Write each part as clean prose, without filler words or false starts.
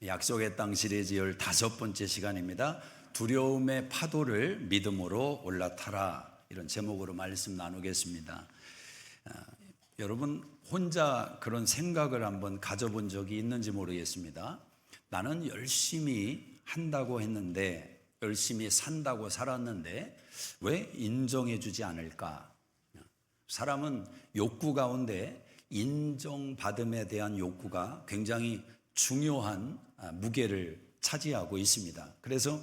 약속의 땅 시리즈 15번째 시간입니다. 두려움의 파도를 믿음으로 올라타라, 이런 제목으로 말씀 나누겠습니다. 여러분 혼자 그런 생각을 한번 가져본 적이 있는지 모르겠습니다. 나는 열심히 한다고 했는데, 열심히 산다고 살았는데 왜 인정해 주지 않을까? 사람은 욕구 가운데 인정받음에 대한 욕구가 굉장히 중요한 무게를 차지하고 있습니다. 그래서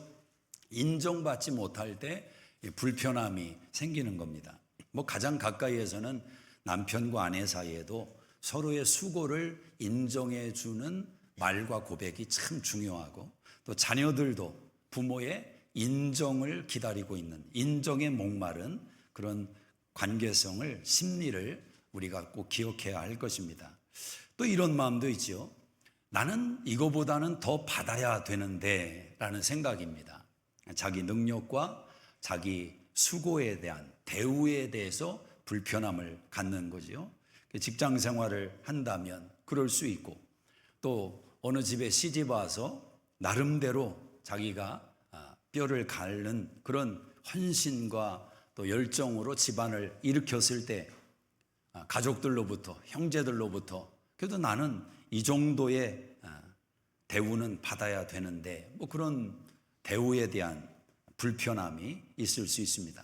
인정받지 못할 때 불편함이 생기는 겁니다. 가장 가까이에서는 남편과 아내 사이에도 서로의 수고를 인정해 주는 말과 고백이 참 중요하고, 또 자녀들도 부모의 인정을 기다리고 있는, 인정에 목마른 그런 관계성을, 심리를 우리가 꼭 기억해야 할 것입니다. 또 이런 마음도 있죠. 나는 이거보다는 더 받아야 되는데 라는 생각입니다. 자기 능력과 자기 수고에 대한 대우에 대해서 불편함을 갖는 거죠. 직장 생활을 한다면 그럴 수 있고, 또 어느 집에 시집 와서 나름대로 자기가 뼈를 갈는 그런 헌신과 또 열정으로 집안을 일으켰을 때 가족들로부터, 형제들로부터 그래도 나는 이 정도의 대우는 받아야 되는데, 그런 대우에 대한 불편함이 있을 수 있습니다.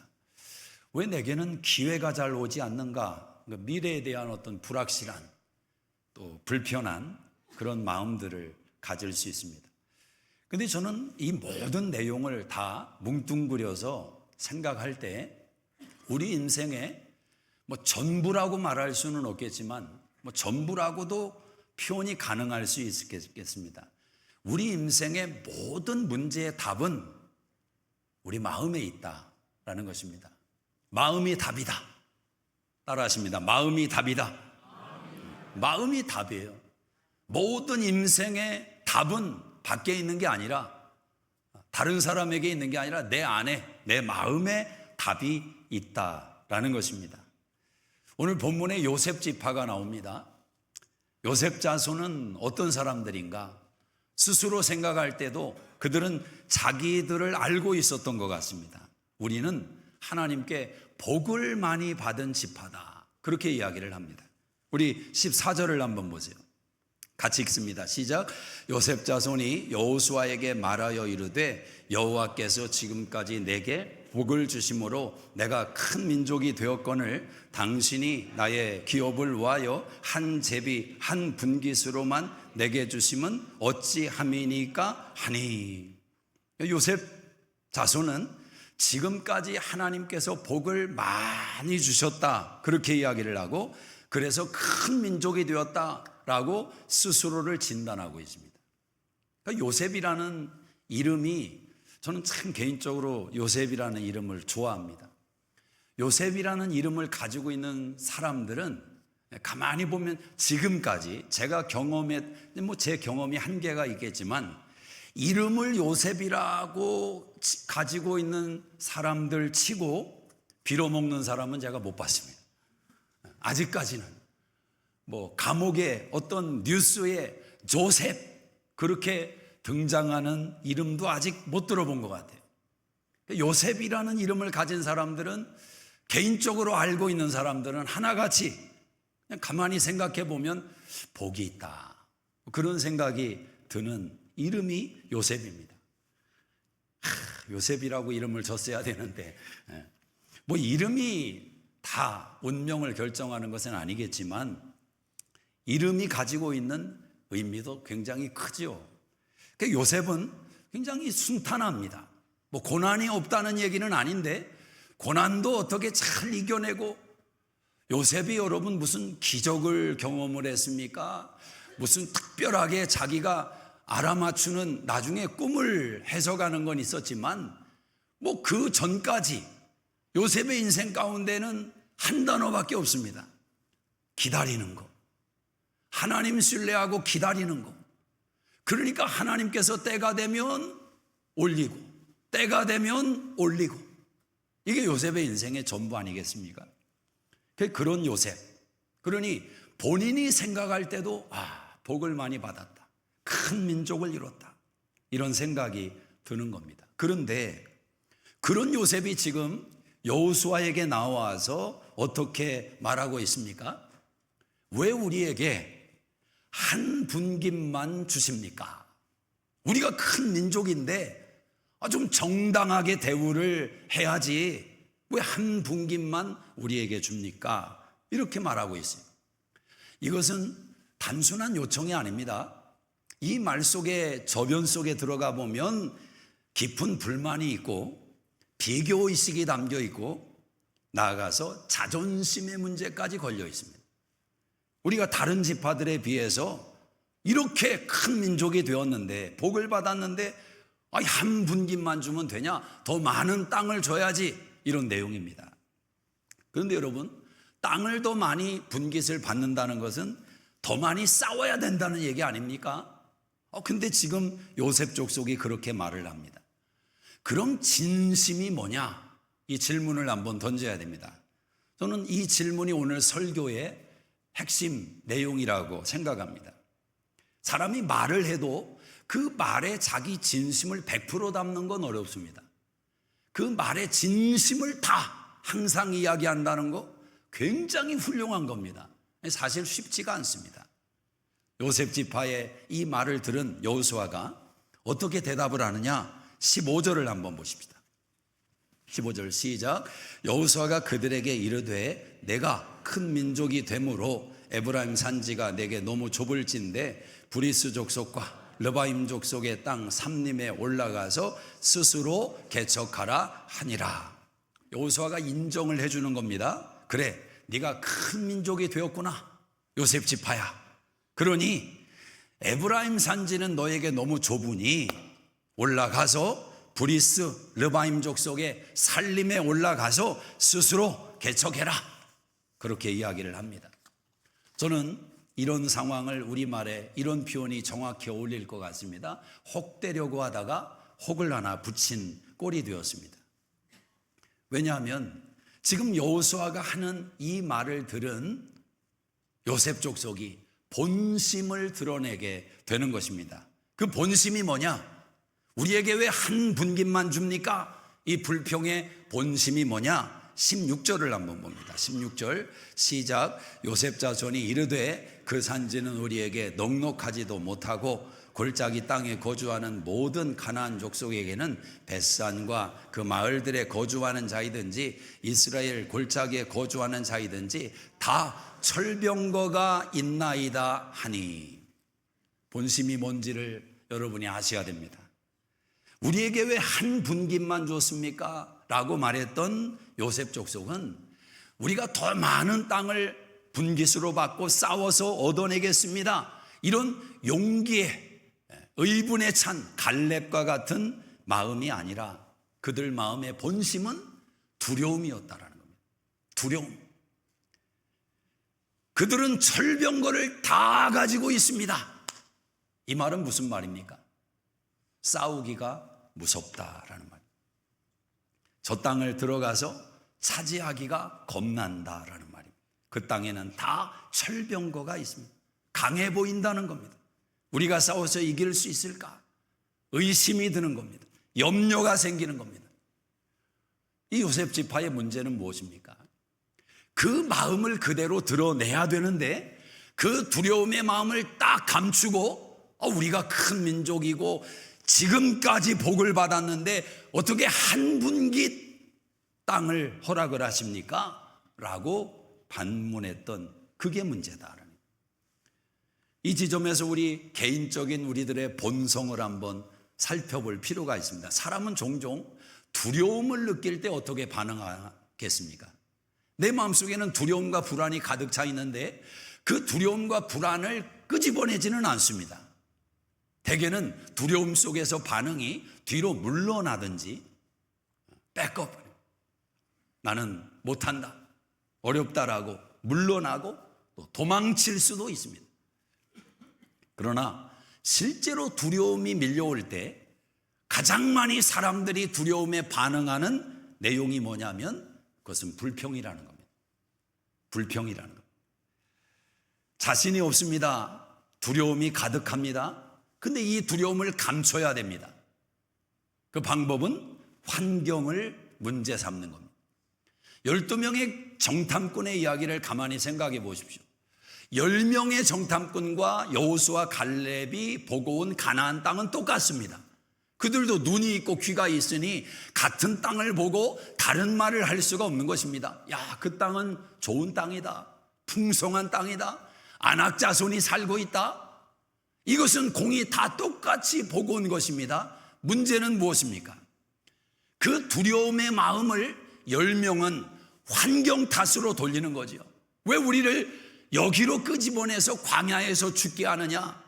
왜 내게는 기회가 잘 오지 않는가? 미래에 대한 어떤 불확실한, 또 불편한 그런 마음들을 가질 수 있습니다. 근데 저는 이 모든 내용을 다 뭉뚱그려서 생각할 때 우리 인생에 전부라고 말할 수는 없겠지만 전부라고도 표현이 가능할 수 있겠습니다. 우리 인생의 모든 문제의 답은 우리 마음에 있다라는 것입니다. 마음이 답이다. 따라하십니다. 마음이 답이다. 마음이 답이에요. 모든 인생의 답은 밖에 있는 게 아니라, 다른 사람에게 있는 게 아니라 내 안에, 내 마음에 답이 있다라는 것입니다. 오늘 본문에 요셉 지파가 나옵니다. 요셉 자손은 어떤 사람들인가? 스스로 생각할 때도 그들은 자기들을 알고 있었던 것 같습니다. 우리는 하나님께 복을 많이 받은 지파다, 그렇게 이야기를 합니다. 우리 14절을 한번 보세요. 같이 읽습니다. 시작. 요셉 자손이 여호수아에게 말하여 이르되 여호와께서 지금까지 내게 복을 주심으로 내가 큰 민족이 되었거늘 당신이 나의 기업을 위하여 한 제비 한 분깃으로만 내게 주심은 어찌함이니까 하니. 요셉 자손은 지금까지 하나님께서 복을 많이 주셨다, 그렇게 이야기를 하고, 그래서 큰 민족이 되었다라고 스스로를 진단하고 있습니다. 그러니까 요셉이라는 이름이, 저는 참 개인적으로 요셉이라는 이름을 좋아합니다. 요셉이라는 이름을 가지고 있는 사람들은 가만히 보면 지금까지 제가 제 경험이 한계가 있겠지만, 이름을 요셉이라고 가지고 있는 사람들 치고 빌어먹는 사람은 제가 못 봤습니다. 아직까지는 감옥의 어떤 뉴스에 조셉 그렇게 등장하는 이름도 아직 못 들어본 것 같아요. 요셉이라는 이름을 가진 사람들은, 개인적으로 알고 있는 사람들은 하나같이 그냥 가만히 생각해 보면 복이 있다, 그런 생각이 드는 이름이 요셉입니다. 요셉이라고 이름을 줬어야 되는데, 이름이 다 운명을 결정하는 것은 아니겠지만 이름이 가지고 있는 의미도 굉장히 크죠. 요셉은 굉장히 순탄합니다. 고난이 없다는 얘기는 아닌데 고난도 어떻게 잘 이겨내고, 요셉이 여러분 무슨 기적을 경험을 했습니까? 무슨 특별하게 자기가 알아맞추는 나중에 꿈을 해석하는 건 있었지만 그 전까지 요셉의 인생 가운데는 한 단어밖에 없습니다. 기다리는 거. 하나님 신뢰하고 기다리는 거. 그러니까 하나님께서 때가 되면 올리고, 때가 되면 올리고, 이게 요셉의 인생의 전부 아니겠습니까? 그런 요셉. 그러니 본인이 생각할 때도 복을 많이 받았다, 큰 민족을 이뤘다. 이런 생각이 드는 겁니다. 그런데 그런 요셉이 지금 여호수아에게 나와서 어떻게 말하고 있습니까? 왜 우리에게 한 분깃만 주십니까? 우리가 큰 민족인데 좀 정당하게 대우를 해야지 왜 한 분깃만 우리에게 줍니까? 이렇게 말하고 있어요. 이것은 단순한 요청이 아닙니다. 이 말 속에, 저변 속에 들어가 보면 깊은 불만이 있고 비교의식이 담겨 있고 나아가서 자존심의 문제까지 걸려 있습니다. 우리가 다른 지파들에 비해서 이렇게 큰 민족이 되었는데, 복을 받았는데 한 분깃만 주면 되냐? 더 많은 땅을 줘야지, 이런 내용입니다. 그런데 여러분, 땅을 더 많이 분깃을 받는다는 것은 더 많이 싸워야 된다는 얘기 아닙니까? 근데 지금 요셉 족속이 그렇게 말을 합니다. 그럼 진심이 뭐냐? 이 질문을 한번 던져야 됩니다. 저는 이 질문이 오늘 설교의 핵심 내용이라고 생각합니다. 사람이 말을 해도 그 말에 자기 진심을 100% 담는 건 어렵습니다. 그 말의 진심을 다 항상 이야기한다는 거 굉장히 훌륭한 겁니다. 사실 쉽지가 않습니다. 요셉 지파의 이 말을 들은 여호수아가 어떻게 대답을 하느냐? 15절을 한번 보십시다. 15절 시작. 여호수아가 그들에게 이르되 내가 큰 민족이 되므로 에브라임 산지가 내게 너무 좁을진데 브리스 족속과 르바임 족속의 땅 삼림에 올라가서 스스로 개척하라 하니라. 여호수아가 인정을 해주는 겁니다. 그래, 네가 큰 민족이 되었구나, 요셉 지파야. 그러니 에브라임 산지는 너에게 너무 좁으니 올라가서 브리스 르바임 족속의 살림에 올라가서 스스로 개척해라. 그렇게 이야기를 합니다. 저는 이런 상황을 우리말에 이런 표현이 정확히 어울릴 것 같습니다. 혹되려고 하다가 혹을 하나 붙인 꼴이 되었습니다. 왜냐하면 지금 여호수아가 하는 이 말을 들은 요셉 족속이 본심을 드러내게 되는 것입니다. 그 본심이 뭐냐? 우리에게 왜 한 분깃만 줍니까? 이 불평의 본심이 뭐냐? 16절을 한번 봅니다. 16절 시작. 요셉 자손이 이르되 그 산지는 우리에게 넉넉하지도 못하고 골짜기 땅에 거주하는 모든 가나안 족속에게는 벳산과 그 마을들에 거주하는 자이든지 이스라엘 골짜기에 거주하는 자이든지 다 철병거가 있나이다 하니. 본심이 뭔지를 여러분이 아셔야 됩니다. 우리에게 왜 한 분깃만 줬습니까? 라고 말했던 요셉 족속은 우리가 더 많은 땅을 분깃으로 받고 싸워서 얻어내겠습니다, 이런 용기에 의분에 찬 갈렙과 같은 마음이 아니라 그들 마음의 본심은 두려움이었다라는 겁니다. 두려움. 그들은 철병거를 다 가지고 있습니다. 이 말은 무슨 말입니까? 싸우기가 무섭다라는 말. 저 땅을 들어가서 차지하기가 겁난다라는 말입니다. 그 땅에는 다 철병거가 있습니다. 강해 보인다는 겁니다. 우리가 싸워서 이길 수 있을까? 의심이 드는 겁니다. 염려가 생기는 겁니다. 이 요셉 지파의 문제는 무엇입니까? 그 마음을 그대로 드러내야 되는데 그 두려움의 마음을 딱 감추고 우리가 큰 민족이고 지금까지 복을 받았는데 어떻게 한 분깃 땅을 허락을 하십니까? 라고 반문했던 그게 문제다. 이 지점에서 우리 개인적인 우리들의 본성을 한번 살펴볼 필요가 있습니다. 사람은 종종 두려움을 느낄 때 어떻게 반응하겠습니까? 내 마음속에는 두려움과 불안이 가득 차 있는데 그 두려움과 불안을 끄집어내지는 않습니다. 대개는 두려움 속에서 반응이 뒤로 물러나든지 백업, 나는 못한다, 어렵다라고 물러나고 또 도망칠 수도 있습니다. 그러나 실제로 두려움이 밀려올 때 가장 많이 사람들이 두려움에 반응하는 내용이 뭐냐면 그것은 불평이라는 겁니다. 불평이라는 겁니다. 자신이 없습니다. 두려움이 가득합니다. 근데 이 두려움을 감춰야 됩니다. 그 방법은 환경을 문제 삼는 겁니다. 12명의 정탐꾼의 이야기를 가만히 생각해 보십시오. 10명의 정탐꾼과 여호수아 갈렙이 보고 온 가나안 땅은 똑같습니다. 그들도 눈이 있고 귀가 있으니 같은 땅을 보고 다른 말을 할 수가 없는 것입니다. 야, 그 땅은 좋은 땅이다. 풍성한 땅이다. 안악 자손이 살고 있다. 이것은 공이 다 똑같이 보고 온 것입니다. 문제는 무엇입니까? 그 두려움의 마음을 10명은 환경 탓으로 돌리는 거죠. 왜 우리를 여기로 끄집어내서 광야에서 죽게 하느냐?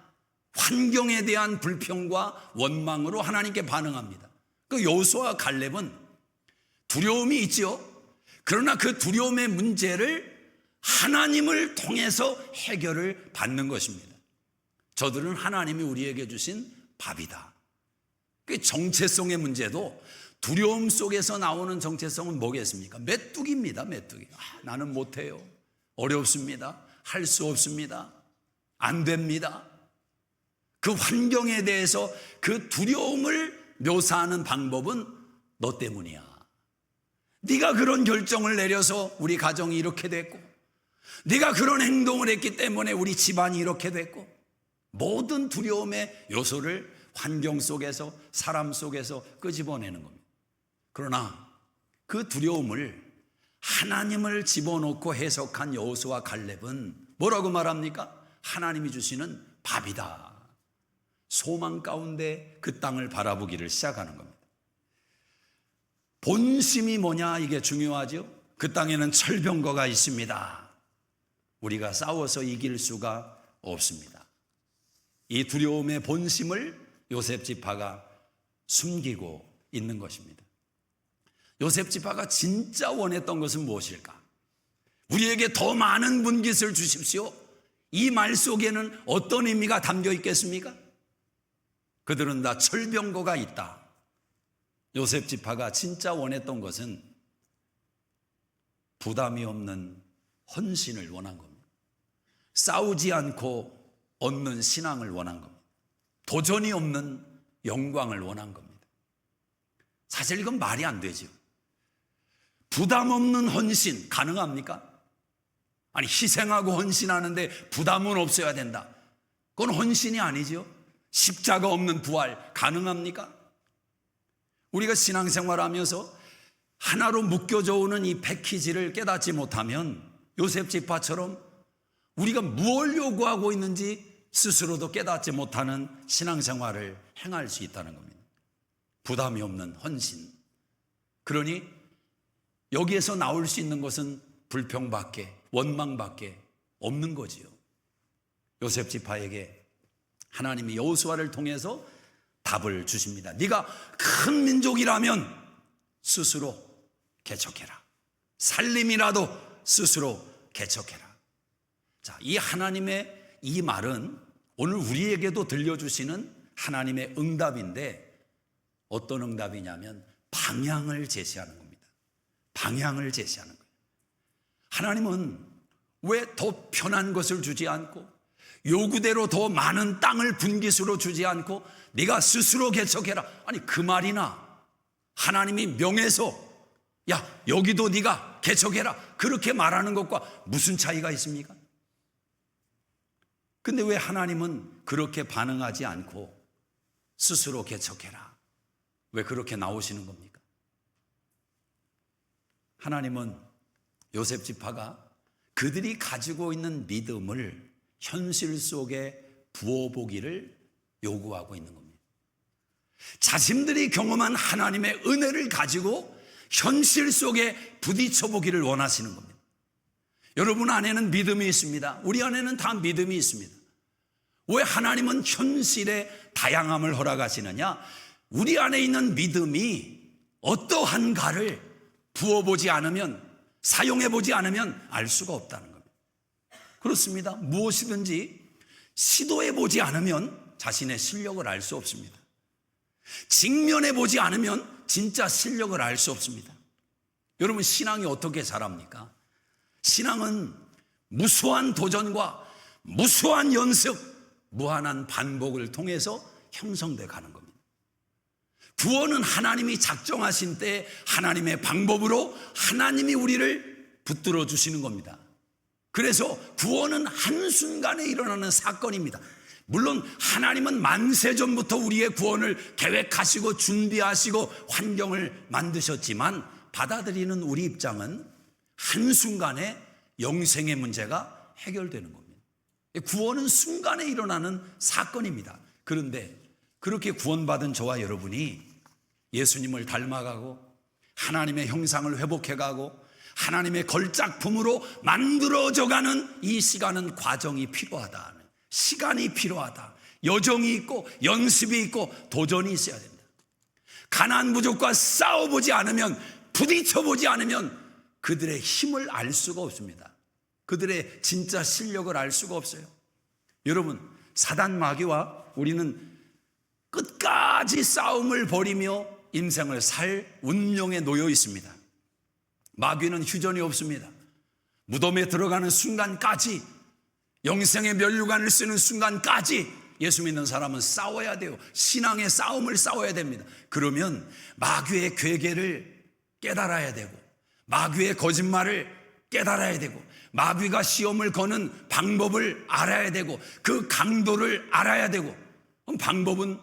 환경에 대한 불평과 원망으로 하나님께 반응합니다. 그 여호수아와 갈렙은 두려움이 있지요. 그러나 그 두려움의 문제를 하나님을 통해서 해결을 받는 것입니다. 저들은 하나님이 우리에게 주신 밥이다. 그 정체성의 문제도 두려움 속에서 나오는 정체성은 뭐겠습니까? 메뚜기입니다. 메뚜기. 나는 못해요. 어렵습니다. 할 수 없습니다. 안 됩니다. 그 환경에 대해서 그 두려움을 묘사하는 방법은 너 때문이야. 네가 그런 결정을 내려서 우리 가정이 이렇게 됐고, 네가 그런 행동을 했기 때문에 우리 집안이 이렇게 됐고, 모든 두려움의 요소를 환경 속에서 사람 속에서 끄집어내는 겁니다. 그러나 그 두려움을 하나님을 집어넣고 해석한 여호수아 갈렙은 뭐라고 말합니까? 하나님이 주시는 밥이다. 소망 가운데 그 땅을 바라보기를 시작하는 겁니다. 본심이 뭐냐, 이게 중요하죠. 그 땅에는 철병거가 있습니다. 우리가 싸워서 이길 수가 없습니다. 이 두려움의 본심을 요셉 지파가 숨기고 있는 것입니다. 요셉 지파가 진짜 원했던 것은 무엇일까? 우리에게 더 많은 분깃을 주십시오. 이 말 속에는 어떤 의미가 담겨 있겠습니까? 그들은 다 철병거가 있다. 요셉 지파가 진짜 원했던 것은 부담이 없는 헌신을 원한 겁니다. 싸우지 않고 얻는 신앙을 원한 겁니다. 도전이 없는 영광을 원한 겁니다. 사실 이건 말이 안 되죠. 부담 없는 헌신 가능합니까? 아니, 희생하고 헌신하는데 부담은 없어야 된다. 그건 헌신이 아니죠. 십자가 없는 부활 가능합니까? 우리가 신앙생활하면서 하나로 묶여져 오는 이 패키지를 깨닫지 못하면 요셉 지파처럼 우리가 무엇을 요구하고 있는지 스스로도 깨닫지 못하는 신앙생활을 행할 수 있다는 겁니다. 부담이 없는 헌신. 그러니 여기에서 나올 수 있는 것은 불평밖에, 원망밖에 없는 거지요. 요셉 지파에게 하나님이 여호수아를 통해서 답을 주십니다. 네가 큰 민족이라면 스스로 개척해라. 살림이라도 스스로 개척해라. 자, 이 하나님의 이 말은 오늘 우리에게도 들려주시는 하나님의 응답인데, 어떤 응답이냐면 방향을 제시하는 겁니다. 방향을 제시하는 거예요. 하나님은 왜 더 편한 것을 주지 않고 요구대로 더 많은 땅을 분깃으로 주지 않고 네가 스스로 개척해라. 아니, 그 말이나 하나님이 명해서 야, 여기도 네가 개척해라 그렇게 말하는 것과 무슨 차이가 있습니까? 근데 왜 하나님은 그렇게 반응하지 않고 스스로 개척해라, 왜 그렇게 나오시는 겁니까? 하나님은 요셉 지파가 그들이 가지고 있는 믿음을 현실 속에 부어보기를 요구하고 있는 겁니다. 자신들이 경험한 하나님의 은혜를 가지고 현실 속에 부딪혀보기를 원하시는 겁니다. 여러분 안에는 믿음이 있습니다. 우리 안에는 다 믿음이 있습니다. 왜 하나님은 현실의 다양함을 허락하시느냐? 우리 안에 있는 믿음이 어떠한가를 부어보지 않으면, 사용해보지 않으면 알 수가 없다는 겁니다. 그렇습니다. 무엇이든지 시도해보지 않으면 자신의 실력을 알 수 없습니다. 직면해보지 않으면 진짜 실력을 알 수 없습니다. 여러분, 신앙이 어떻게 자랍니까? 신앙은 무수한 도전과 무수한 연습, 무한한 반복을 통해서 형성돼 가는 겁니다. 구원은 하나님이 작정하신 때 하나님의 방법으로 하나님이 우리를 붙들어 주시는 겁니다. 그래서 구원은 한순간에 일어나는 사건입니다. 물론 하나님은 만세 전부터 우리의 구원을 계획하시고 준비하시고 환경을 만드셨지만 받아들이는 우리 입장은 한순간에 영생의 문제가 해결되는 겁니다. 구원은 순간에 일어나는 사건입니다. 그런데 그렇게 구원받은 저와 여러분이 예수님을 닮아가고 하나님의 형상을 회복해가고 하나님의 걸작품으로 만들어져가는 이 시간은 과정이 필요하다. 시간이 필요하다. 여정이 있고 연습이 있고 도전이 있어야 된다. 가나안 부족과 싸워보지 않으면, 부딪혀보지 않으면 그들의 힘을 알 수가 없습니다. 그들의 진짜 실력을 알 수가 없어요. 여러분, 사단 마귀와 우리는 끝까지 싸움을 벌이며 인생을 살 운명에 놓여 있습니다. 마귀는 휴전이 없습니다. 무덤에 들어가는 순간까지, 영생의 면류관을 쓰는 순간까지 예수 믿는 사람은 싸워야 돼요. 신앙의 싸움을 싸워야 됩니다. 그러면 마귀의 괴계를 깨달아야 되고, 마귀의 거짓말을 깨달아야 되고, 마귀가 시험을 거는 방법을 알아야 되고, 그 강도를 알아야 되고. 그럼 방법은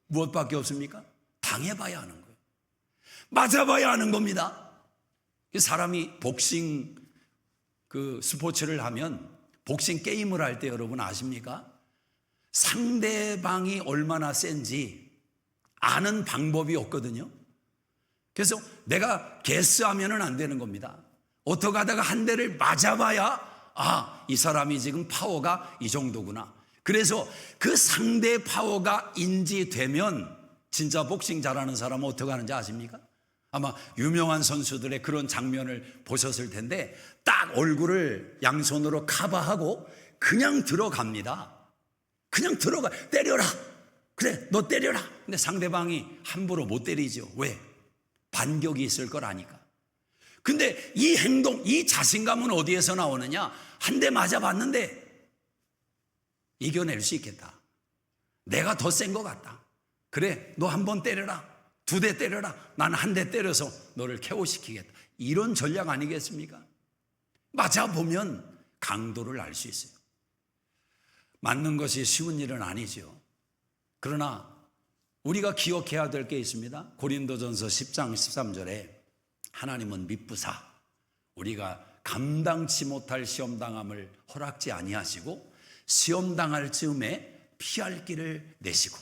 무엇밖에 없습니까? 당해봐야 하는 거예요. 맞아봐야 하는 겁니다. 사람이 복싱 스포츠를 하면, 복싱 게임을 할 때 여러분 아십니까? 상대방이 얼마나 센지 아는 방법이 없거든요. 그래서 내가 게스하면은 안 되는 겁니다. 어떻게 하다가 한 대를 맞아봐야 이 사람이 지금 파워가 이 정도구나. 그래서 그 상대 파워가 인지되면, 진짜 복싱 잘하는 사람은 어떻게 하는지 아십니까? 아마 유명한 선수들의 그런 장면을 보셨을 텐데, 딱 얼굴을 양손으로 커버하고 그냥 들어갑니다. 그냥 들어가. 때려라. 그래, 너 때려라. 근데 상대방이 함부로 못 때리죠. 왜? 반격이 있을 걸 아니까. 근데 이 행동, 이 자신감은 어디에서 나오느냐? 한 대 맞아봤는데 이겨낼 수 있겠다. 내가 더 센 것 같다. 그래, 너 한 번 때려라. 2대 때려라. 나는 한 대 때려서 너를 KO시키겠다. 이런 전략 아니겠습니까? 맞아보면 강도를 알 수 있어요. 맞는 것이 쉬운 일은 아니죠. 그러나 우리가 기억해야 될 게 있습니다. 고린도전서 10장 13절에 하나님은 미쁘사 우리가 감당치 못할 시험당함을 허락지 아니하시고 시험당할 즈음에 피할 길을 내시고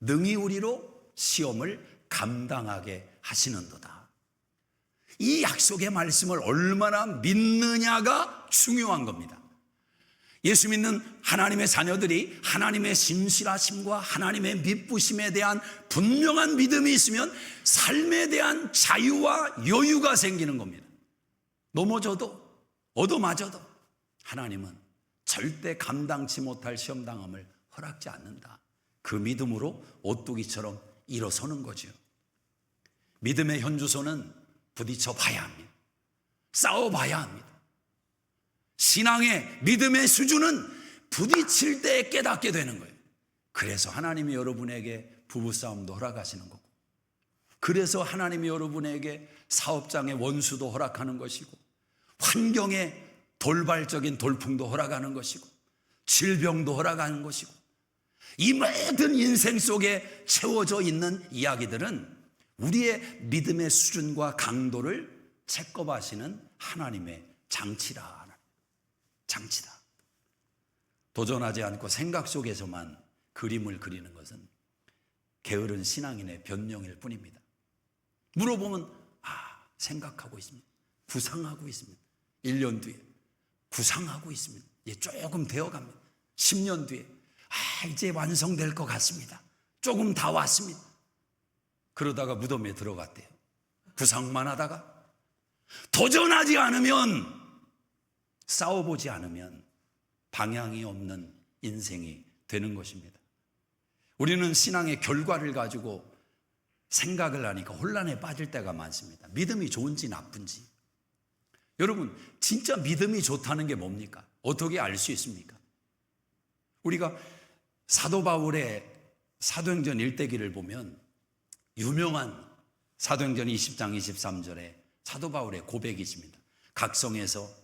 능히 우리로 시험을 감당하게 하시는도다. 이 약속의 말씀을 얼마나 믿느냐가 중요한 겁니다. 예수 믿는 하나님의 자녀들이 하나님의 신실하심과 하나님의 미쁘심에 대한 분명한 믿음이 있으면 삶에 대한 자유와 여유가 생기는 겁니다. 넘어져도 얻어맞아도 하나님은 절대 감당치 못할 시험당함을 허락지 않는다. 그 믿음으로 오뚜기처럼 일어서는 거죠. 믿음의 현주소는 부딪혀 봐야 합니다. 싸워 봐야 합니다. 신앙의 믿음의 수준은 부딪힐 때 깨닫게 되는 거예요. 그래서 하나님이 여러분에게 부부싸움도 허락하시는 거고, 그래서 하나님이 여러분에게 사업장의 원수도 허락하는 것이고, 환경의 돌발적인 돌풍도 허락하는 것이고, 질병도 허락하는 것이고, 이 모든 인생 속에 채워져 있는 이야기들은 우리의 믿음의 수준과 강도를 체크하시는 하나님의 장치다. 도전하지 않고 생각 속에서만 그림을 그리는 것은 게으른 신앙인의 변명일 뿐입니다. 물어보면 생각하고 있습니다. 구상하고 있습니다. 1년 뒤에 구상하고 있습니다. 이제 조금 되어갑니다. 10년 뒤에 이제 완성될 것 같습니다. 조금 다 왔습니다. 그러다가 무덤에 들어갔대요. 구상만 하다가. 도전하지 않으면, 싸워보지 않으면 방향이 없는 인생이 되는 것입니다. 우리는 신앙의 결과를 가지고 생각을 하니까 혼란에 빠질 때가 많습니다. 믿음이 좋은지 나쁜지. 여러분, 진짜 믿음이 좋다는 게 뭡니까? 어떻게 알 수 있습니까? 우리가 사도 바울의 사도행전 일대기를 보면 유명한 사도행전 20장 23절에 사도 바울의 고백이 있습니다. 각성에서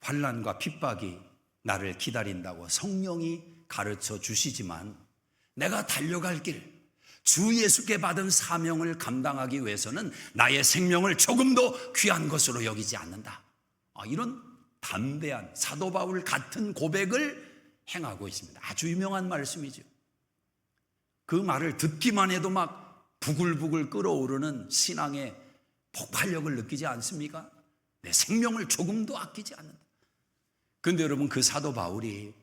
환난과 핍박이 나를 기다린다고 성령이 가르쳐 주시지만 내가 달려갈 길, 주 예수께 받은 사명을 감당하기 위해서는 나의 생명을 조금도 귀한 것으로 여기지 않는다. 이런 담대한 사도 바울 같은 고백을 행하고 있습니다. 아주 유명한 말씀이죠. 그 말을 듣기만 해도 막 부글부글 끓어오르는 신앙의 폭발력을 느끼지 않습니까? 내 생명을 조금도 아끼지 않는다. 그런데 여러분, 그 사도 바울이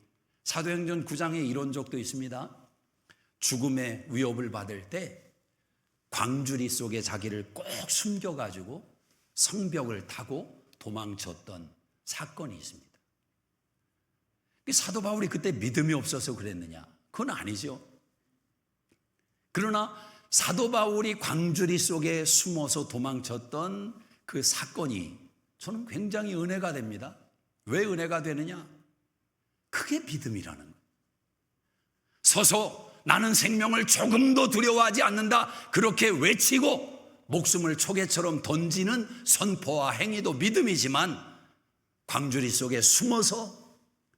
사도행전 9장에 이런 적도 있습니다. 죽음의 위협을 받을 때 광주리 속에 자기를 꼭 숨겨가지고 성벽을 타고 도망쳤던 사건이 있습니다. 사도 바울이 그때 믿음이 없어서 그랬느냐? 그건 아니죠. 그러나 사도 바울이 광주리 속에 숨어서 도망쳤던 그 사건이 저는 굉장히 은혜가 됩니다. 왜 은혜가 되느냐? 그게 믿음이라는 거예요. 서서 나는 생명을 조금도 두려워하지 않는다, 그렇게 외치고 목숨을 초계처럼 던지는 선포와 행위도 믿음이지만 광주리 속에 숨어서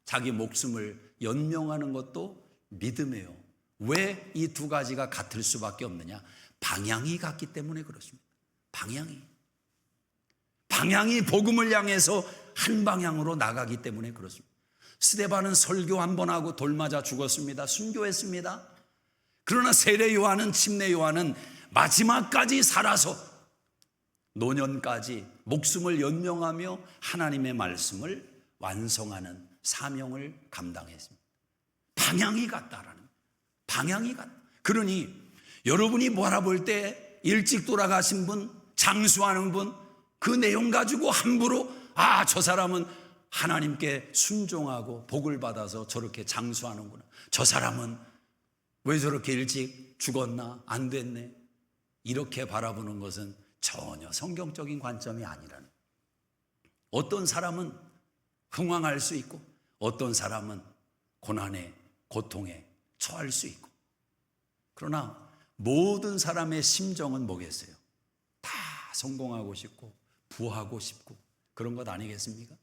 자기 목숨을 연명하는 것도 믿음이에요. 왜 이 두 가지가 같을 수밖에 없느냐? 방향이 같기 때문에 그렇습니다. 방향이 복음을 향해서 한 방향으로 나가기 때문에 그렇습니다. 스데반은 설교 한 번 하고 돌맞아 죽었습니다. 순교했습니다. 그러나 세례 요한은, 침례 요한은 마지막까지 살아서 노년까지 목숨을 연명하며 하나님의 말씀을 완성하는 사명을 감당했습니다. 방향이 같다라는 거예요. 방향이 같다. 그러니 여러분이 바라볼 때 일찍 돌아가신 분, 장수하는 분, 그 내용 가지고 함부로 저 사람은 하나님께 순종하고 복을 받아서 저렇게 장수하는구나, 저 사람은 왜 저렇게 일찍 죽었나, 안 됐네, 이렇게 바라보는 것은 전혀 성경적인 관점이 아니라는 거예요. 어떤 사람은 흥황할 수 있고 어떤 사람은 고난에, 고통에 처할 수 있고, 그러나 모든 사람의 심정은 뭐겠어요? 다 성공하고 싶고 부하고 싶고 그런 것 아니겠습니까?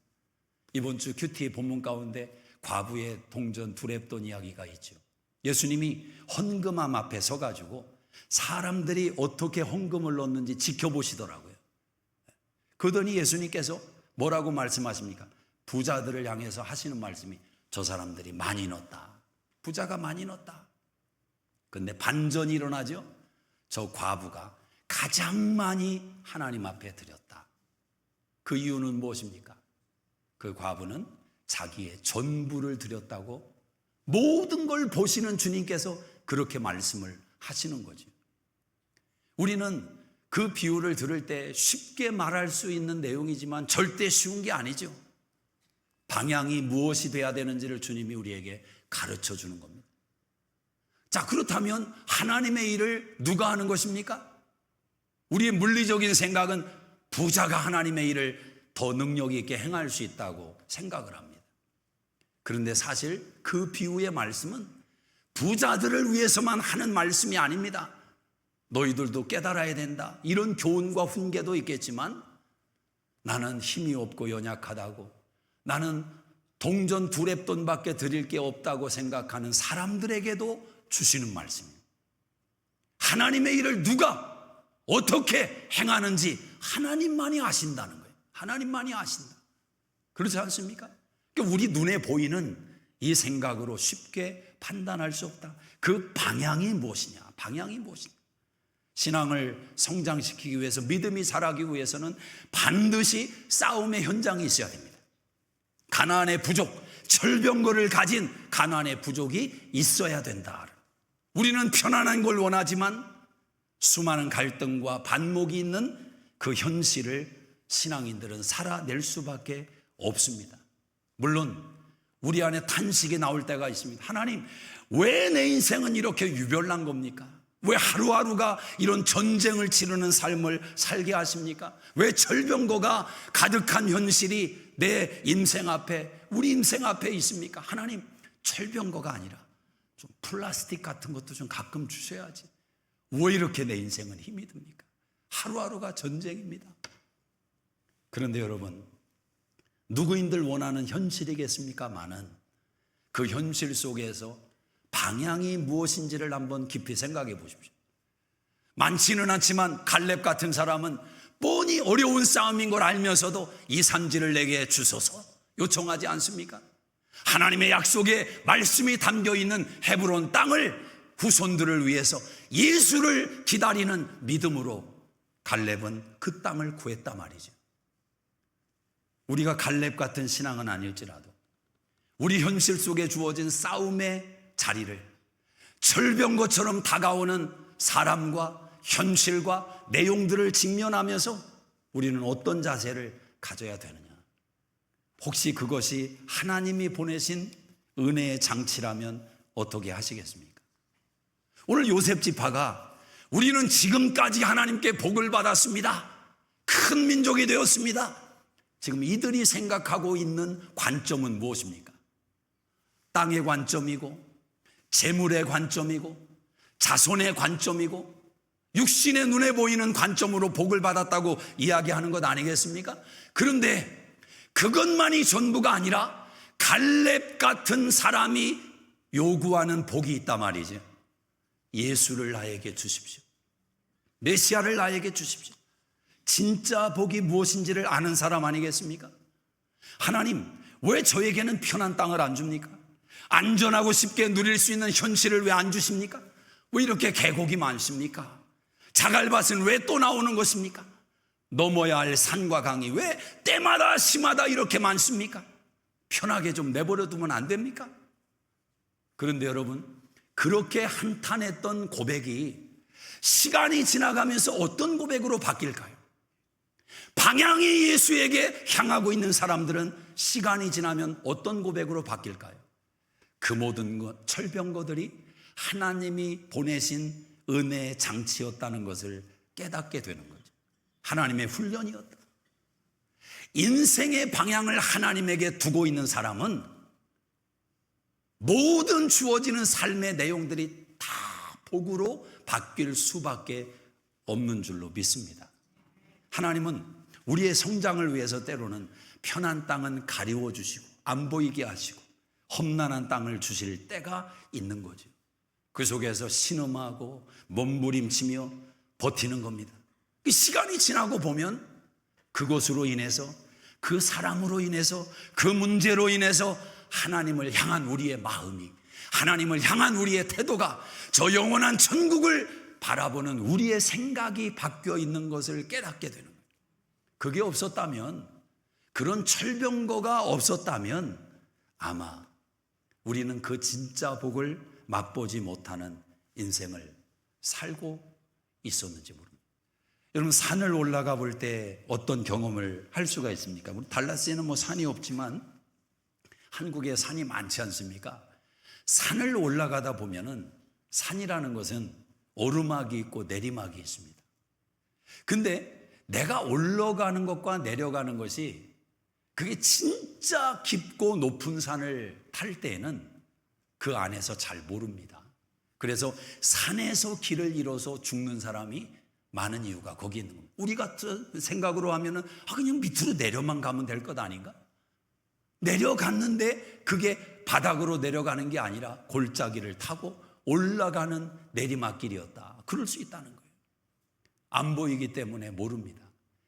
이번 주 큐티 본문 가운데 과부의 동전 두렙돈 이야기가 있죠. 예수님이 헌금함 앞에 서가지고 사람들이 어떻게 헌금을 넣는지 지켜보시더라고요. 그러더니 예수님께서 뭐라고 말씀하십니까? 부자들을 향해서 하시는 말씀이, 저 사람들이 많이 넣었다, 부자가 많이 넣었다. 그런데 반전이 일어나죠. 저 과부가 가장 많이 하나님 앞에 드렸다. 그 이유는 무엇입니까? 그 과부는 자기의 전부를 드렸다고 모든 걸 보시는 주님께서 그렇게 말씀을 하시는 거죠. 우리는 그 비유를 들을 때 쉽게 말할 수 있는 내용이지만 절대 쉬운 게 아니죠. 방향이 무엇이 돼야 되는지를 주님이 우리에게 가르쳐 주는 겁니다. 자, 그렇다면 하나님의 일을 누가 하는 것입니까? 우리의 물리적인 생각은 부자가 하나님의 일을 더 능력 있게 행할 수 있다고 생각을 합니다. 그런데 사실 그 비유의 말씀은 부자들을 위해서만 하는 말씀이 아닙니다. 너희들도 깨달아야 된다, 이런 교훈과 훈계도 있겠지만, 나는 힘이 없고 연약하다고, 나는 동전 두렙돈밖에 드릴 게 없다고 생각하는 사람들에게도 주시는 말씀입니다. 하나님의 일을 누가 어떻게 행하는지 하나님만이 아신다는 거예요. 하나님만이 아신다. 그렇지 않습니까? 그러니까 우리 눈에 보이는 이 생각으로 쉽게 판단할 수 없다. 그 방향이 무엇이냐? 방향이 무엇이냐? 신앙을 성장시키기 위해서, 믿음이 자라기 위해서는 반드시 싸움의 현장이 있어야 됩니다. 가나안의 부족, 철병거를 가진 가나안의 부족이 있어야 된다. 우리는 편안한 걸 원하지만 수많은 갈등과 반목이 있는 그 현실을 신앙인들은 살아낼 수밖에 없습니다. 물론 우리 안에 탄식이 나올 때가 있습니다. 하나님, 왜 내 인생은 이렇게 유별난 겁니까? 왜 하루하루가 이런 전쟁을 치르는 삶을 살게 하십니까? 왜 철병거가 가득한 현실이 내 인생 앞에, 우리 인생 앞에 있습니까? 하나님, 철병거가 아니라 좀 플라스틱 같은 것도 좀 가끔 주셔야지. 왜 이렇게 내 인생은 힘이 듭니까? 하루하루가 전쟁입니다. 그런데 여러분, 누구인들 원하는 현실이겠습니까마는 그 현실 속에서 방향이 무엇인지를 한번 깊이 생각해 보십시오. 많지는 않지만 갈렙 같은 사람은 뻔히 어려운 싸움인 걸 알면서도 이 산지를 내게 주소서 요청하지 않습니까? 하나님의 약속에 말씀이 담겨있는 헤브론 땅을 후손들을 위해서 예수를 기다리는 믿음으로 갈렙은 그 땅을 구했단 말이죠. 우리가 갈렙 같은 신앙은 아닐지라도 우리 현실 속에 주어진 싸움의 자리를 절병거처럼 다가오는 사람과 현실과 내용들을 직면하면서 우리는 어떤 자세를 가져야 되느냐? 혹시 그것이 하나님이 보내신 은혜의 장치라면 어떻게 하시겠습니까? 오늘 요셉 지파가 우리는 지금까지 하나님께 복을 받았습니다. 큰 민족이 되었습니다. 지금 이들이 생각하고 있는 관점은 무엇입니까? 땅의 관점이고 재물의 관점이고 자손의 관점이고 육신의 눈에 보이는 관점으로 복을 받았다고 이야기하는 것 아니겠습니까? 그런데 그것만이 전부가 아니라 갈렙 같은 사람이 요구하는 복이 있단 말이죠. 예수를 나에게 주십시오. 메시아를 나에게 주십시오. 진짜 복이 무엇인지를 아는 사람 아니겠습니까? 하나님, 왜 저에게는 편한 땅을 안 줍니까? 안전하고 쉽게 누릴 수 있는 현실을 왜 안 주십니까? 왜 이렇게 계곡이 많습니까? 자갈밭은 왜 또 나오는 것입니까? 넘어야 할 산과 강이 왜 때마다 시마다 이렇게 많습니까? 편하게 좀 내버려 두면 안 됩니까? 그런데 여러분, 그렇게 한탄했던 고백이 시간이 지나가면서 어떤 고백으로 바뀔까요? 방향이 예수에게 향하고 있는 사람들은 시간이 지나면 어떤 고백으로 바뀔까요? 그 모든 것, 철병거들이 하나님이 보내신 은혜의 장치였다는 것을 깨닫게 되는 거죠. 하나님의 훈련이었다. 인생의 방향을 하나님에게 두고 있는 사람은 모든 주어지는 삶의 내용들이 다 복으로 바뀔 수밖에 없는 줄로 믿습니다. 하나님은 우리의 성장을 위해서 때로는 편한 땅은 가리워 주시고 안 보이게 하시고 험난한 땅을 주실 때가 있는 거죠. 그 속에서 신음하고 몸부림치며 버티는 겁니다. 시간이 지나고 보면 그것으로 인해서, 그 사람으로 인해서, 그 문제로 인해서 하나님을 향한 우리의 마음이, 하나님을 향한 우리의 태도가, 저 영원한 천국을 바라보는 우리의 생각이 바뀌어 있는 것을 깨닫게 되는 거예요. 그게 없었다면, 그런 철병거가 없었다면 아마 우리는 그 진짜 복을 맛보지 못하는 인생을 살고 있었는지 모릅니다. 여러분, 산을 올라가 볼 때 어떤 경험을 할 수가 있습니까? 달라스에는 뭐 산이 없지만 한국에 산이 많지 않습니까? 산을 올라가다 보면은 산이라는 것은 오르막이 있고 내리막이 있습니다. 근데 내가 올라가는 것과 내려가는 것이 그게 진짜 깊고 높은 산을 탈 때에는 그 안에서 잘 모릅니다. 그래서 산에서 길을 잃어서 죽는 사람이 많은 이유가 거기 있는 겁니다. 우리 같은 생각으로 하면은 그냥 밑으로 내려만 가면 될 것 아닌가? 내려갔는데 그게 바닥으로 내려가는 게 아니라 골짜기를 타고 올라가는 내리막길이었다. 그럴 수 있다는 거예요. 안 보이기 때문에 모릅니다.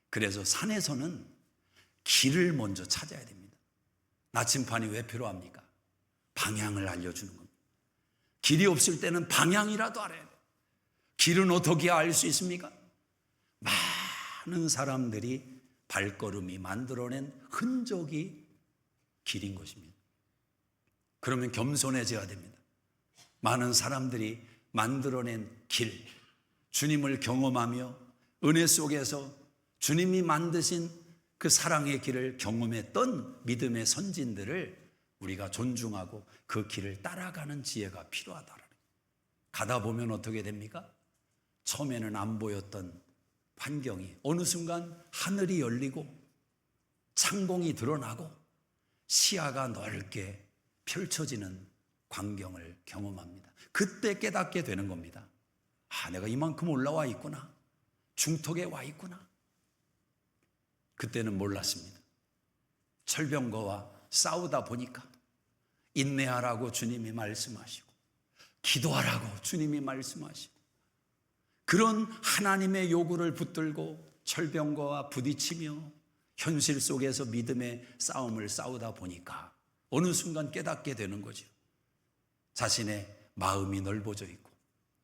그래서 산에서는 길을 먼저 찾아야 됩니다. 나침반이 왜 필요합니까? 방향을 알려주는 겁니다. 길이 없을 때는 방향이라도 알아야 돼요. 길은 어떻게 알 수 있습니까? 많은 사람들이 발걸음이 만들어낸 흔적이 길인 것입니다. 그러면 겸손해져야 됩니다. 많은 사람들이 만들어낸 길, 주님을 경험하며 은혜 속에서 주님이 만드신 그 사랑의 길을 경험했던 믿음의 선진들을 우리가 존중하고 그 길을 따라가는 지혜가 필요하다라는 거예요. 가다 보면 어떻게 됩니까? 처음에는 안 보였던 환경이 어느 순간 하늘이 열리고 창공이 드러나고 시야가 넓게 펼쳐지는 광경을 경험합니다. 그때 깨닫게 되는 겁니다. 아, 내가 이만큼 올라와 있구나. 중턱에 와 있구나. 그때는 몰랐습니다. 철병거와 싸우다 보니까 인내하라고 주님이 말씀하시고 기도하라고 주님이 말씀하시고 그런 하나님의 요구를 붙들고 철병거와 부딪히며 현실 속에서 믿음의 싸움을 싸우다 보니까 어느 순간 깨닫게 되는 거죠. 자신의 마음이 넓어져 있고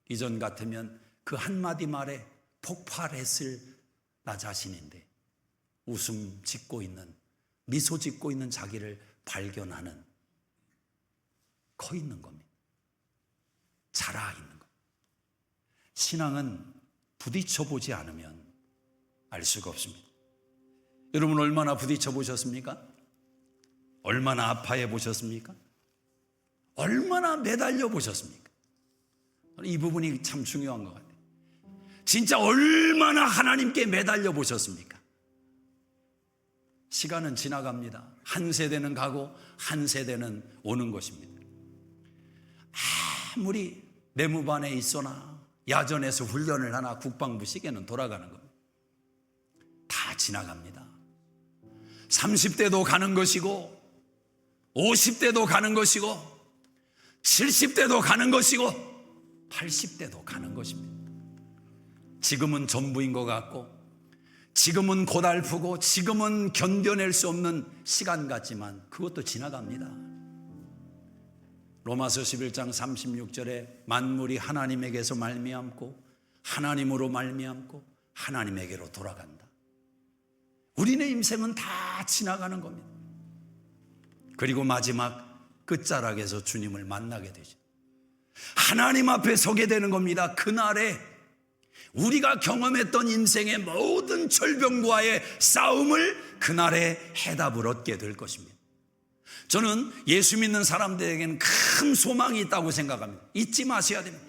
이전 같으면 그 한마디 말에 폭발했을 나 자신인데 웃음 짓고 있는, 미소 짓고 있는 자기를 발견하는 커 있는 겁니다. 자라 있는 겁니다. 신앙은 부딪혀 보지 않으면 알 수가 없습니다. 여러분 얼마나 부딪혀 보셨습니까? 얼마나 아파해 보셨습니까? 얼마나 매달려 보셨습니까? 이 부분이 참 중요한 것 같아요. 진짜 얼마나 하나님께 매달려 보셨습니까? 시간은 지나갑니다. 한 세대는 가고 한 세대는 오는 것입니다. 아무리 내무반에 있거나 야전에서 훈련을 하나 국방부 시계는 돌아가는 겁니다. 다 지나갑니다. 30대도 가는 것이고 50대도 가는 것이고 70대도 가는 것이고 80대도 가는 것입니다. 지금은 전부인 것 같고 지금은 고달프고 지금은 견뎌낼 수 없는 시간 같지만 그것도 지나갑니다. 로마서 11장 36절에 만물이 하나님에게서 말미암고 하나님으로 말미암고 하나님에게로 돌아간다. 우리네 인생은 다 지나가는 겁니다. 그리고 마지막 끝자락에서 주님을 만나게 되죠. 하나님 앞에 서게 되는 겁니다. 그날에 우리가 경험했던 인생의 모든 절병과의 싸움을 그날에 해답을 얻게 될 것입니다. 저는 예수 믿는 사람들에게는 큰 소망이 있다고 생각합니다. 잊지 마셔야 됩니다.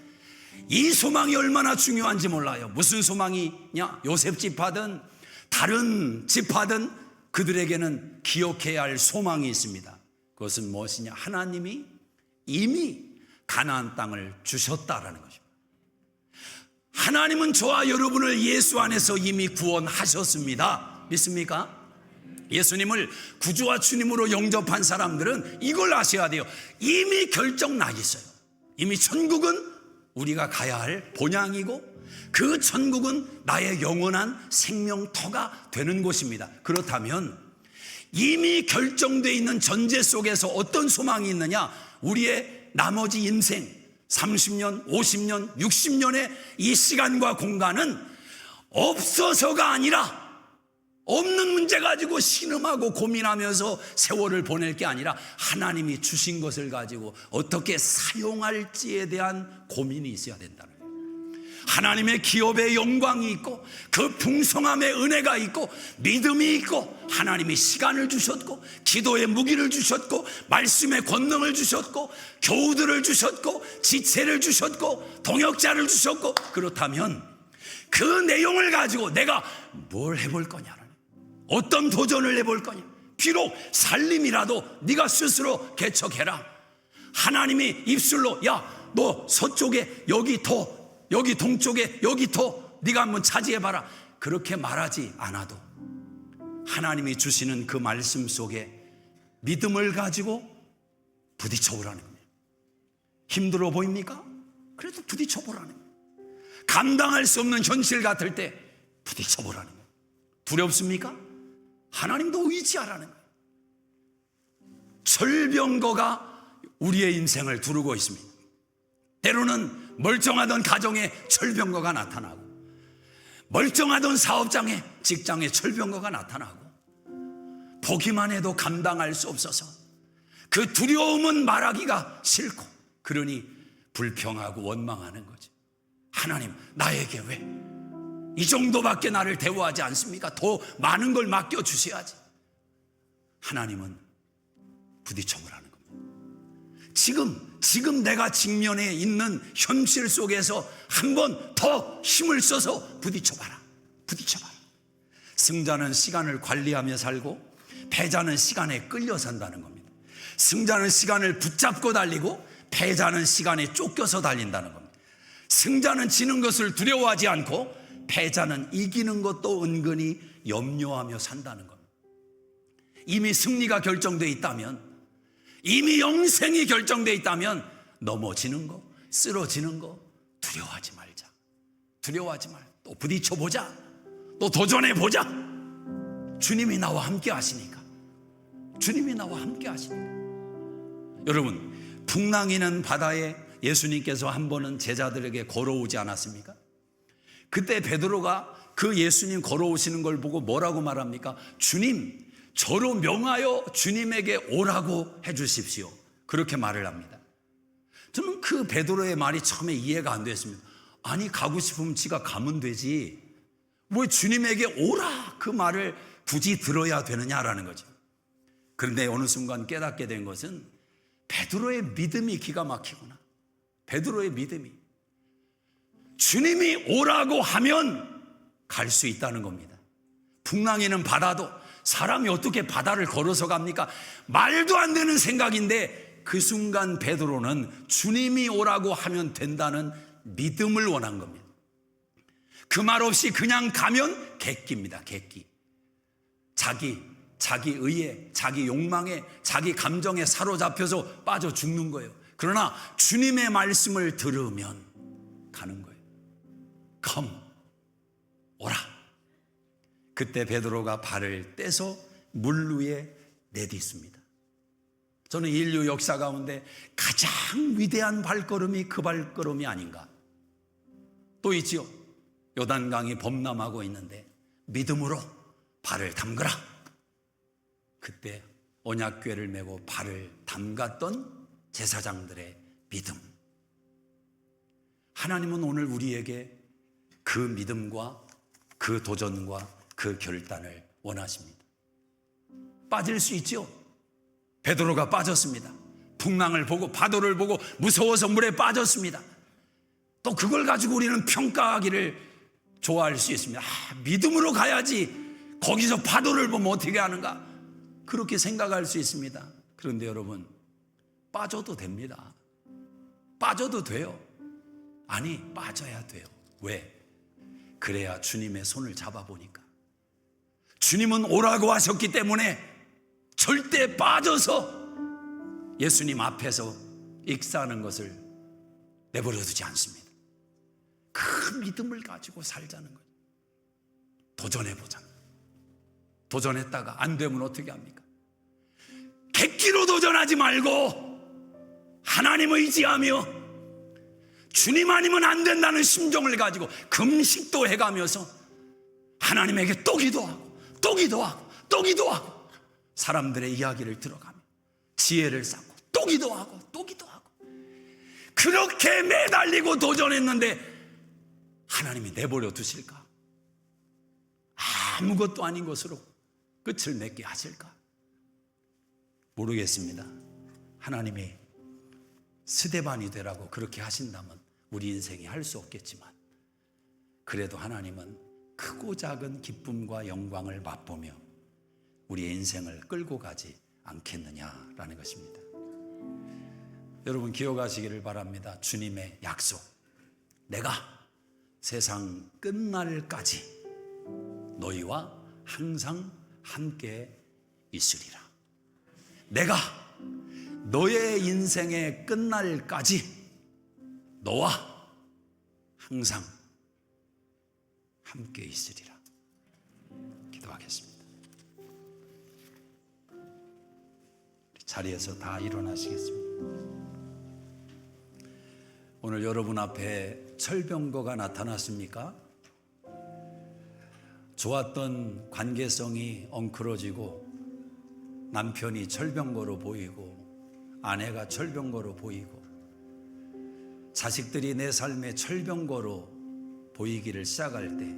이 소망이 얼마나 중요한지 몰라요. 무슨 소망이냐? 요셉 지파든 다른 지파든 그들에게는 기억해야 할 소망이 있습니다. 그것은 무엇이냐? 하나님이 이미 가나안 땅을 주셨다라는 것입니다. 하나님은 저와 여러분을 예수 안에서 이미 구원하셨습니다. 믿습니까? 예수님을 구주와 주님으로 영접한 사람들은 이걸 아셔야 돼요. 이미 결정 나 있어요. 이미 천국은 우리가 가야 할 본향이고 그 천국은 나의 영원한 생명터가 되는 곳입니다. 그렇다면 이미 결정되어 있는 전제 속에서 어떤 소망이 있느냐? 우리의 나머지 인생 30년, 50년, 60년의 이 시간과 공간은 없어서가 아니라 없는 문제 가지고 신음하고 고민하면서 세월을 보낼 게 아니라 하나님이 주신 것을 가지고 어떻게 사용할지에 대한 고민이 있어야 된다는 거예요. 하나님의 기업의 영광이 있고 그 풍성함의 은혜가 있고 믿음이 있고 하나님이 시간을 주셨고 기도의 무기를 주셨고 말씀의 권능을 주셨고 교우들을 주셨고 지체를 주셨고 동역자를 주셨고 그렇다면 그 내용을 가지고 내가 뭘 해볼 거냐는 어떤 도전을 해볼 거냐. 비록 살림이라도 네가 스스로 개척해라. 하나님이 입술로 야 너 서쪽에 여기 터 여기 동쪽에 여기 터 네가 한번 차지해봐라 그렇게 말하지 않아도 하나님이 주시는 그 말씀 속에 믿음을 가지고 부딪혀보라는 겁니다. 힘들어 보입니까? 그래도 부딪혀보라는 겁니다. 감당할 수 없는 현실 같을 때 부딪혀보라는 겁니다. 두렵습니까? 하나님도 의지하라는 거예요. 철병거가 우리의 인생을 두르고 있습니다. 때로는 멀쩡하던 가정에 철병거가 나타나고 멀쩡하던 사업장에 직장에 철병거가 나타나고 보기만 해도 감당할 수 없어서 그 두려움은 말하기가 싫고 그러니 불평하고 원망하는 거죠. 하나님 나에게 왜 이 정도밖에 나를 대우하지 않습니까? 더 많은 걸 맡겨주셔야지. 하나님은 부딪혀보라는 겁니다. 지금 내가 직면해 있는 현실 속에서 한 번 더 힘을 써서 부딪혀봐라. 부딪혀봐라. 승자는 시간을 관리하며 살고 패자는 시간에 끌려 산다는 겁니다. 승자는 시간을 붙잡고 달리고 패자는 시간에 쫓겨서 달린다는 겁니다. 승자는 지는 것을 두려워하지 않고 패자는 이기는 것도 은근히 염려하며 산다는 겁니다. 이미 승리가 결정되어 있다면, 이미 영생이 결정되어 있다면 넘어지는 거, 쓰러지는 거 두려워하지 말자. 두려워하지 말. 또 부딪혀보자. 또 도전해보자. 주님이 나와 함께 하시니까. 주님이 나와 함께 하시니까. 여러분, 풍랑이는 바다에 예수님께서 한 번은 제자들에게 걸어오지 않았습니까? 그때 베드로가 그 예수님 걸어오시는 걸 보고 뭐라고 말합니까? 주님, 저로 명하여 주님에게 오라고 해주십시오. 그렇게 말을 합니다. 저는 그 베드로의 말이 처음에 이해가 안 됐습니다. 아니, 가고 싶으면 지가 가면 되지, 왜 주님에게 오라 그 말을 굳이 들어야 되느냐라는 거죠. 그런데 어느 순간 깨닫게 된 것은 베드로의 믿음이 기가 막히구나. 베드로의 믿음이, 주님이 오라고 하면 갈 수 있다는 겁니다. 풍랑이는 바다도, 사람이 어떻게 바다를 걸어서 갑니까? 말도 안 되는 생각인데 그 순간 베드로는 주님이 오라고 하면 된다는 믿음을 원한 겁니다. 그 말 없이 그냥 가면 객기입니다. 객기. 자기 의에, 자기 욕망에, 자기 감정에 사로잡혀서 빠져 죽는 거예요. 그러나 주님의 말씀을 들으면 가는 거예요. Come, 오라. 그때 베드로가 발을 떼서 물 위에 내딛습니다. 저는 인류 역사 가운데 가장 위대한 발걸음이 그 발걸음이 아닌가. 또 있지요. 요단강이 범람하고 있는데 믿음으로 발을 담그라. 그때 언약궤를 메고 발을 담갔던 제사장들의 믿음. 하나님은 오늘 우리에게 그 믿음과 그 도전과 그 결단을 원하십니다. 빠질 수 있죠. 베드로가 빠졌습니다. 풍랑을 보고 파도를 보고 무서워서 물에 빠졌습니다. 또 그걸 가지고 우리는 평가하기를 좋아할 수 있습니다. 믿음으로 가야지 거기서 파도를 보면 어떻게 하는가, 그렇게 생각할 수 있습니다. 그런데 여러분, 빠져도 됩니다. 빠져도 돼요. 아니, 빠져야 돼요. 왜? 그래야 주님의 손을 잡아보니까. 주님은 오라고 하셨기 때문에 절대 빠져서 예수님 앞에서 익사하는 것을 내버려 두지 않습니다. 그 믿음을 가지고 살자는 거예요. 도전해보자. 도전했다가 안 되면 어떻게 합니까? 객기로 도전하지 말고 하나님 의지하며 주님 아니면 안 된다는 심정을 가지고 금식도 해가면서 하나님에게 또 기도하고 또 기도하고 또 기도하고 사람들의 이야기를 들어가며 지혜를 쌓고 또 기도하고 또 기도하고 그렇게 매달리고 도전했는데 하나님이 내버려 두실까? 아무것도 아닌 것으로 끝을 맺게 하실까? 모르겠습니다. 하나님이 스데반이 되라고 그렇게 하신다면 우리 인생이 할 수 없겠지만, 그래도 하나님은 크고 작은 기쁨과 영광을 맛보며 우리의 인생을 끌고 가지 않겠느냐라는 것입니다. 여러분, 기억하시기를 바랍니다. 주님의 약속, 내가 세상 끝날까지 너희와 항상 함께 있으리라. 내가 너의 인생의 끝날까지 너와 항상 함께 있으리라. 기도하겠습니다. 자리에서 다 일어나시겠습니다. 오늘 여러분 앞에 철병거가 나타났습니까? 좋았던 관계성이 엉클어지고 남편이 철병거로 보이고 아내가 철병거로 보이고 자식들이 내 삶의 철병거로 보이기를 시작할 때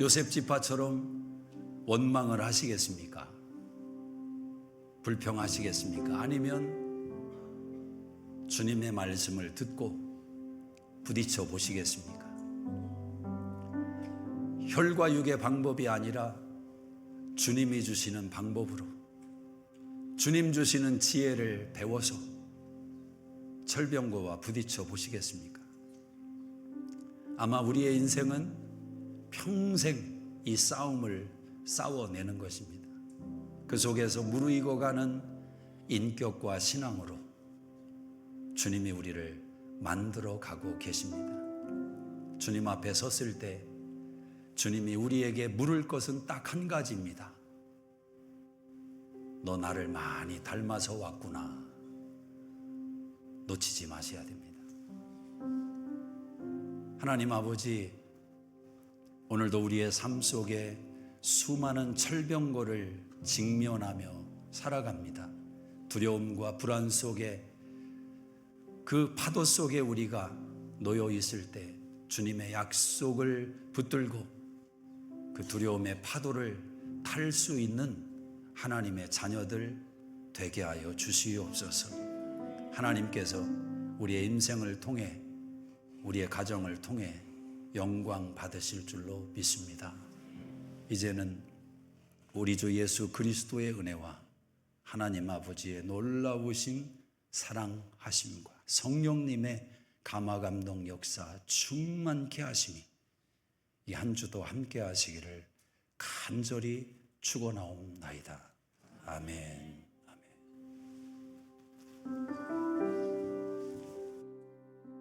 요셉 지파처럼 원망을 하시겠습니까? 불평하시겠습니까? 아니면 주님의 말씀을 듣고 부딪혀 보시겠습니까? 혈과 육의 방법이 아니라 주님이 주시는 방법으로, 주님 주시는 지혜를 배워서 철병거와 부딪혀 보시겠습니까? 아마 우리의 인생은 평생 이 싸움을 싸워내는 것입니다. 그 속에서 무르익어가는 인격과 신앙으로 주님이 우리를 만들어 가고 계십니다. 주님 앞에 섰을 때 주님이 우리에게 물을 것은 딱 한 가지입니다. 너 나를 많이 닮아서 왔구나. 놓치지 마셔야 됩니다. 하나님 아버지, 오늘도 우리의 삶 속에 수많은 철병거를 직면하며 살아갑니다. 두려움과 불안 속에, 그 파도 속에 우리가 놓여 있을 때 주님의 약속을 붙들고 그 두려움의 파도를 탈 수 있는 하나님의 자녀들 되게 하여 주시옵소서. 하나님께서 우리의 인생을 통해, 우리의 가정을 통해 영광 받으실 줄로 믿습니다. 이제는 우리 주 예수 그리스도의 은혜와 하나님 아버지의 놀라우신 사랑하심과 성령님의 감화감동 역사 충만케 하시니 이 한 주도 함께 하시기를 간절히 축원하옵나이다. 아멘. 아멘.